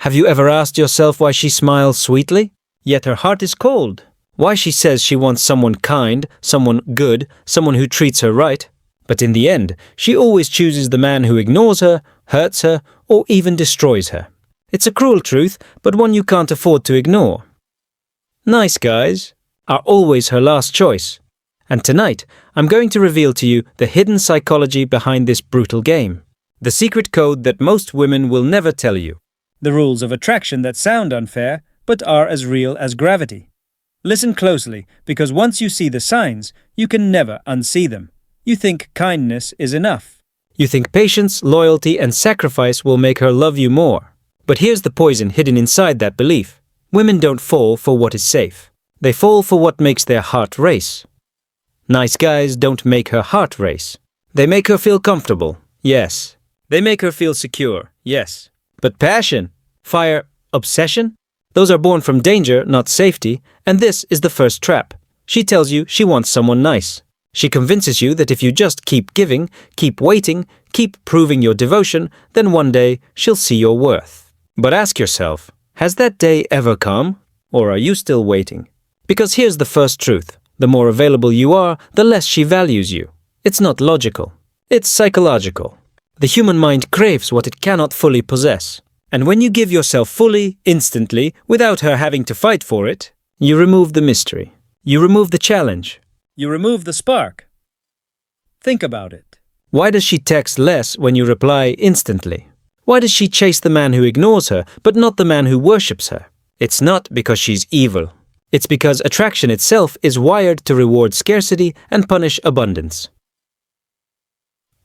Have you ever asked yourself why she smiles sweetly, yet her heart is cold? Why she says she wants someone kind, someone good, someone who treats her right, but in the end, she always chooses the man who ignores her, hurts her, or even destroys her. It's a cruel truth, but one you can't afford to ignore. Nice guys are always her last choice. And tonight, I'm going to reveal to you the hidden psychology behind this brutal game. The secret code that most women will never tell you. The rules of attraction that sound unfair, but are as real as gravity. Listen closely, because once you see the signs, you can never unsee them. You think kindness is enough. You think patience, loyalty, and sacrifice will make her love you more. But here's the poison hidden inside that belief. Women don't fall for what is safe. They fall for what makes their heart race. Nice guys don't make her heart race. They make her feel comfortable, yes. They make her feel secure, yes. But passion, fire, obsession? Those are born from danger, not safety, and this is the first trap. She tells you she wants someone nice. She convinces you that if you just keep giving, keep waiting, keep proving your devotion, then one day she'll see your worth. But ask yourself, has that day ever come? Or are you still waiting? Because here's the first truth. The more available you are, the less she values you. It's not logical. It's psychological. The human mind craves what it cannot fully possess. And when you give yourself fully, instantly, without her having to fight for it, you remove the mystery. You remove the challenge. You remove the spark. Think about it. Why does she text less when you reply instantly? Why does she chase the man who ignores her, but not the man who worships her? It's not because she's evil. It's because attraction itself is wired to reward scarcity and punish abundance.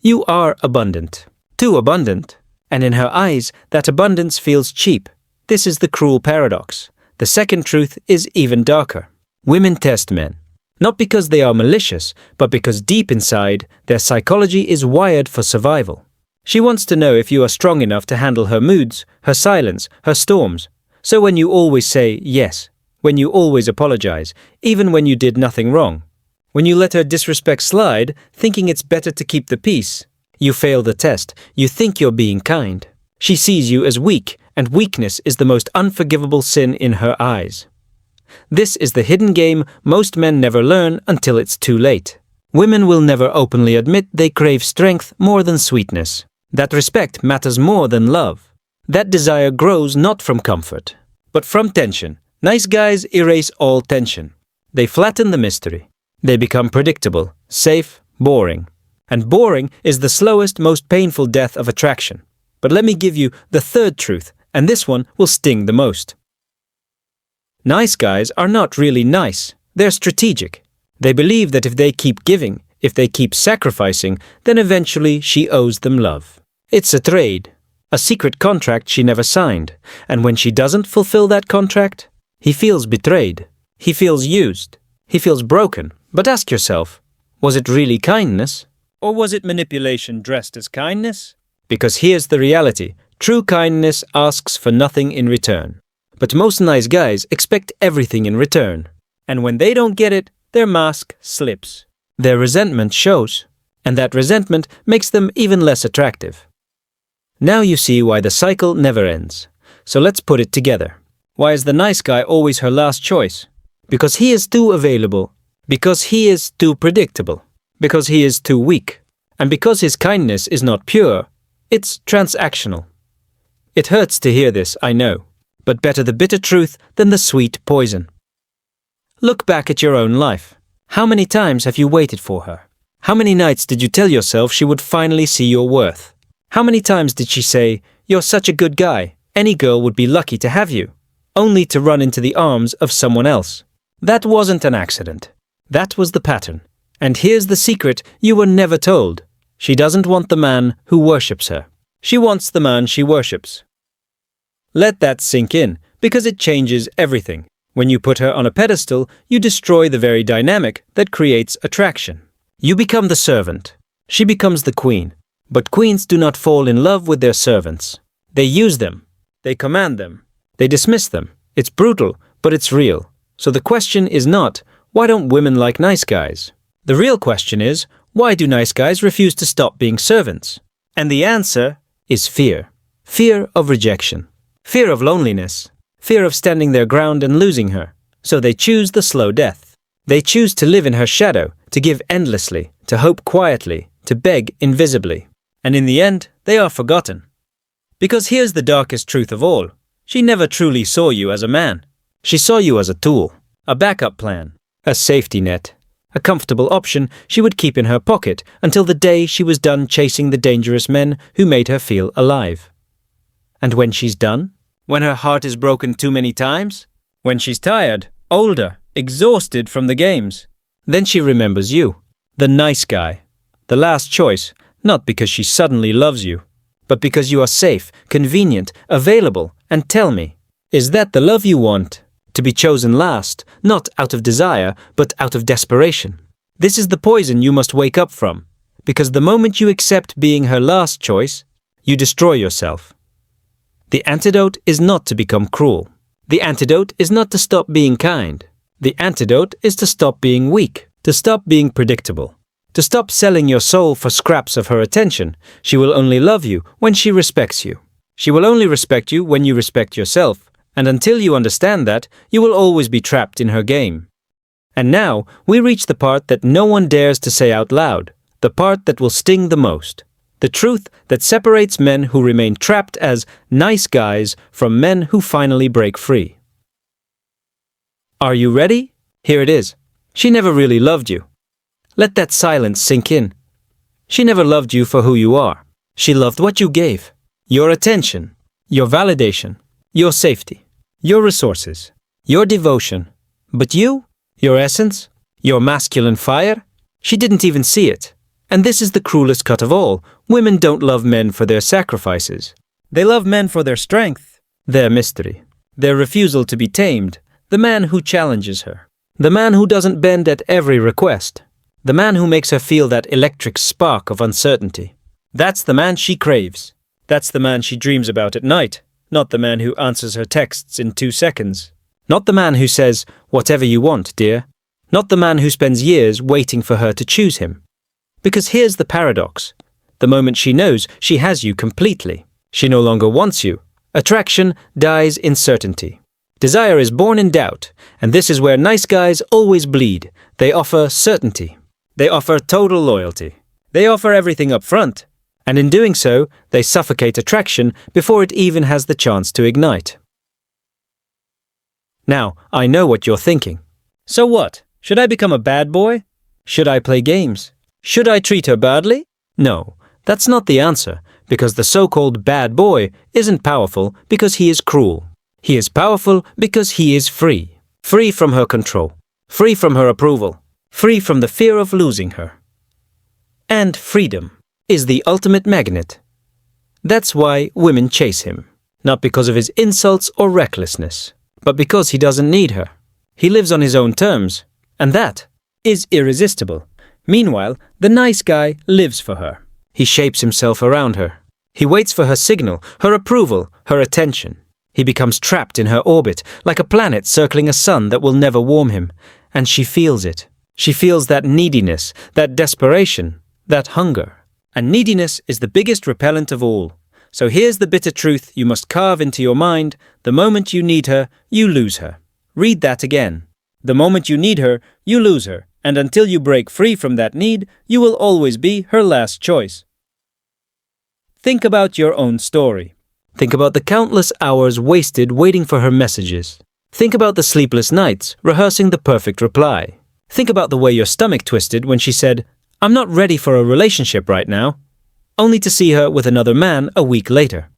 You are abundant. Too abundant. And in her eyes, that abundance feels cheap. This is the cruel paradox. The second truth is even darker. Women test men. Not because they are malicious, but because deep inside, their psychology is wired for survival. She wants to know if you are strong enough to handle her moods, her silence, her storms. So when you always say yes, when you always apologize, even when you did nothing wrong, when you let her disrespect slide, thinking it's better to keep the peace, you fail the test. You think you're being kind. She sees you as weak, and weakness is the most unforgivable sin in her eyes. This is the hidden game most men never learn until it's too late. Women will never openly admit they crave strength more than sweetness. That respect matters more than love. That desire grows not from comfort, but from tension. Nice guys erase all tension. They flatten the mystery. They become predictable, safe, boring. And boring is the slowest, most painful death of attraction. But let me give you the third truth, and this one will sting the most. Nice guys are not really nice. They're strategic. They believe that if they keep giving, if they keep sacrificing, then eventually she owes them love. It's a trade, a secret contract she never signed. And when she doesn't fulfill that contract, he feels betrayed. He feels used. He feels broken. But ask yourself, was it really kindness? Or was it manipulation dressed as kindness? Because here's the reality. True kindness asks for nothing in return. But most nice guys expect everything in return. And when they don't get it, their mask slips. Their resentment shows. And that resentment makes them even less attractive. Now you see why the cycle never ends. So let's put it together. Why is the nice guy always her last choice? Because he is too available. Because he is too predictable. Because he is too weak. And because his kindness is not pure, it's transactional. It hurts to hear this, I know, but better the bitter truth than the sweet poison. Look back at your own life. How many times have you waited for her? How many nights did you tell yourself she would finally see your worth? How many times did she say, "You're such a good guy, any girl would be lucky to have you," only to run into the arms of someone else? That wasn't an accident. That was the pattern. And here's the secret you were never told. She doesn't want the man who worships her. She wants the man she worships. Let that sink in, because it changes everything. When you put her on a pedestal, you destroy the very dynamic that creates attraction. You become the servant. She becomes the queen. But queens do not fall in love with their servants. They use them. They command them. They dismiss them. It's brutal, but it's real. So the question is not, why don't women like nice guys? The real question is, why do nice guys refuse to stop being servants? And the answer is fear. Fear of rejection. Fear of loneliness. Fear of standing their ground and losing her. So they choose the slow death. They choose to live in her shadow, to give endlessly, to hope quietly, to beg invisibly. And in the end, they are forgotten. Because here's the darkest truth of all. She never truly saw you as a man. She saw you as a tool, a backup plan, a safety net, a comfortable option she would keep in her pocket until the day she was done chasing the dangerous men who made her feel alive. And when she's done, when her heart is broken too many times, when she's tired, older, exhausted from the games, then she remembers you, the nice guy, the last choice, not because she suddenly loves you, but because you are safe, convenient, available, and tell me, is that the love you want? To be chosen last, not out of desire, but out of desperation. This is the poison you must wake up from, because the moment you accept being her last choice, you destroy yourself. The antidote is not to become cruel. The antidote is not to stop being kind. The antidote is to stop being weak, to stop being predictable, to stop selling your soul for scraps of her attention. She will only love you when she respects you. She will only respect you when you respect yourself. And until you understand that, you will always be trapped in her game. And now, we reach the part that no one dares to say out loud, the part that will sting the most, the truth that separates men who remain trapped as nice guys from men who finally break free. Are you ready? Here it is. She never really loved you. Let that silence sink in. She never loved you for who you are. She loved what you gave, your attention, your validation, your safety, your resources, your devotion. But you, your essence, your masculine fire, she didn't even see it. And this is the cruelest cut of all. Women don't love men for their sacrifices. They love men for their strength, their mystery, their refusal to be tamed, the man who challenges her, the man who doesn't bend at every request, the man who makes her feel that electric spark of uncertainty. That's the man she craves. That's the man she dreams about at night. Not the man who answers her texts in 2 seconds. Not the man who says, "Whatever you want, dear." Not the man who spends years waiting for her to choose him. Because here's the paradox. The moment she knows she has you completely, she no longer wants you. Attraction dies in certainty. Desire is born in doubt, and this is where nice guys always bleed. They offer certainty. They offer total loyalty. They offer everything up front. And in doing so, they suffocate attraction before it even has the chance to ignite. Now, I know what you're thinking. So what? Should I become a bad boy? Should I play games? Should I treat her badly? No, that's not the answer, because the so-called bad boy isn't powerful because he is cruel. He is powerful because he is free. Free from her control. Free from her approval. Free from the fear of losing her. And freedom is the ultimate magnet. That's why women chase him. Not because of his insults or recklessness, but because he doesn't need her. He lives on his own terms, and that is irresistible. Meanwhile, the nice guy lives for her. He shapes himself around her. He waits for her signal, her approval, her attention. He becomes trapped in her orbit, like a planet circling a sun that will never warm him. And she feels it. She feels that neediness, that desperation, that hunger. And neediness is the biggest repellent of all. So here's the bitter truth you must carve into your mind. The moment you need her, you lose her. Read that again. The moment you need her, you lose her. And until you break free from that need, you will always be her last choice. Think about your own story. Think about the countless hours wasted waiting for her messages. Think about the sleepless nights rehearsing the perfect reply. Think about the way your stomach twisted when she said, "I'm not ready for a relationship right now," only to see her with another man a week later.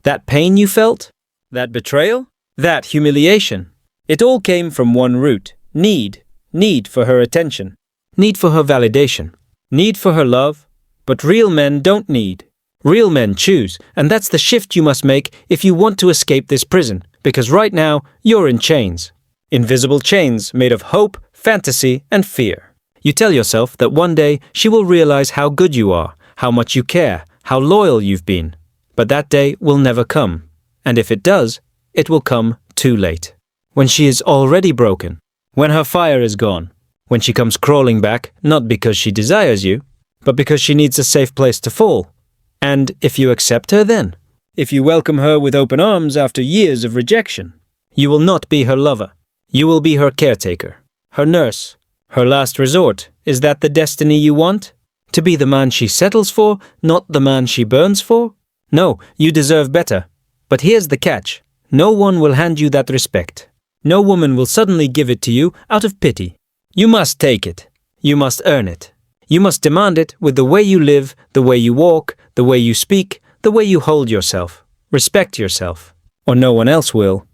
That pain you felt? That betrayal? That humiliation? It all came from one root: need. Need for her attention. Need for her validation. Need for her love. But real men don't need. Real men choose, and that's the shift you must make if you want to escape this prison, because right now you're in chains. Invisible chains made of hope, fantasy, and fear. You tell yourself that one day she will realize how good you are, how much you care, how loyal you've been. But that day will never come. And if it does, it will come too late. When she is already broken. When her fire is gone. When she comes crawling back, not because she desires you, but because she needs a safe place to fall. And if you accept her then? if you welcome her with open arms after years of rejection. You will not be her lover. You will be her caretaker, her nurse, her last resort. Is that the destiny you want? To be the man she settles for, not the man she burns for? No, you deserve better. But here's the catch. No one will hand you that respect. No woman will suddenly give it to you out of pity. You must take it. You must earn it. You must demand it with the way you live, the way you walk, the way you speak, the way you hold yourself. Respect yourself, or no one else will.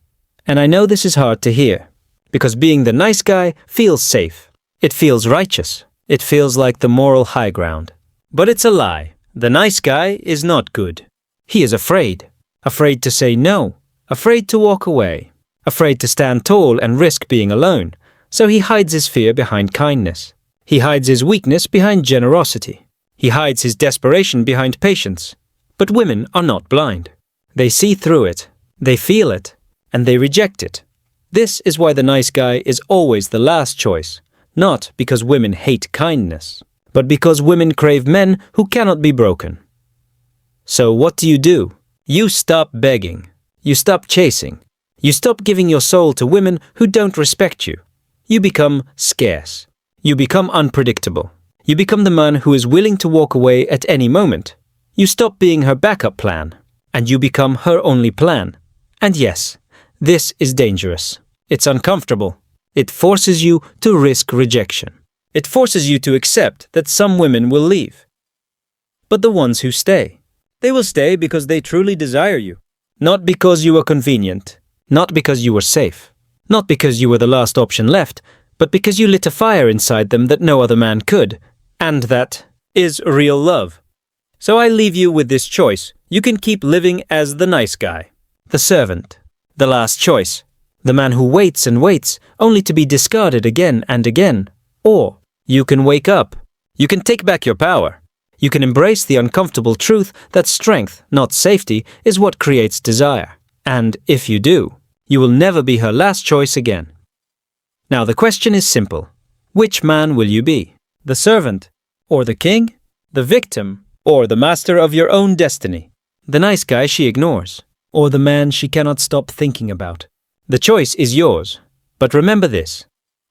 And I know this is hard to hear, because being the nice guy feels safe. It feels righteous. It feels like the moral high ground. But it's a lie. The nice guy is not good. He is afraid. Afraid to say no. Afraid to walk away. Afraid to stand tall and risk being alone. So he hides his fear behind kindness. He hides his weakness behind generosity. He hides his desperation behind patience. But women are not blind. They see through it. They feel it. And they reject it. This is why the nice guy is always the last choice. Not because women hate kindness, but because women crave men who cannot be broken. So what do? You stop begging. You stop chasing. You stop giving your soul to women who don't respect you. You become scarce. You become unpredictable. You become the man who is willing to walk away at any moment. You stop being her backup plan, and you become her only plan. And yes, this is dangerous. It's uncomfortable. It forces you to risk rejection. It forces you to accept that some women will leave. But the ones who stay, they will stay because they truly desire you. Not because you were convenient. Not because you were safe. Not because you were the last option left, but because you lit a fire inside them that no other man could. And that is real love. So I leave you with this choice. You can keep living as the nice guy, the servant, the last choice. The man who waits and waits, only to be discarded again and again. Or you can wake up. You can take back your power. You can embrace the uncomfortable truth that strength, not safety, is what creates desire. And if you do, you will never be her last choice again. Now the question is simple. Which man will you be? The servant? Or the king? The victim? Or the master of your own destiny? The nice guy she ignores? Or the man she cannot stop thinking about? The choice is yours, but remember this.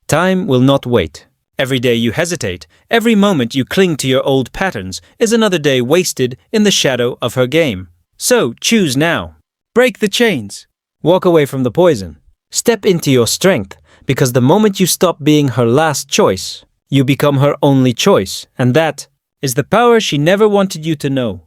Time will not wait. Every day you hesitate, every moment you cling to your old patterns is another day wasted in the shadow of her game. So choose now. Break the chains. Walk away from the poison. Step into your strength, because the moment you stop being her last choice, you become her only choice, and that is the power she never wanted you to know.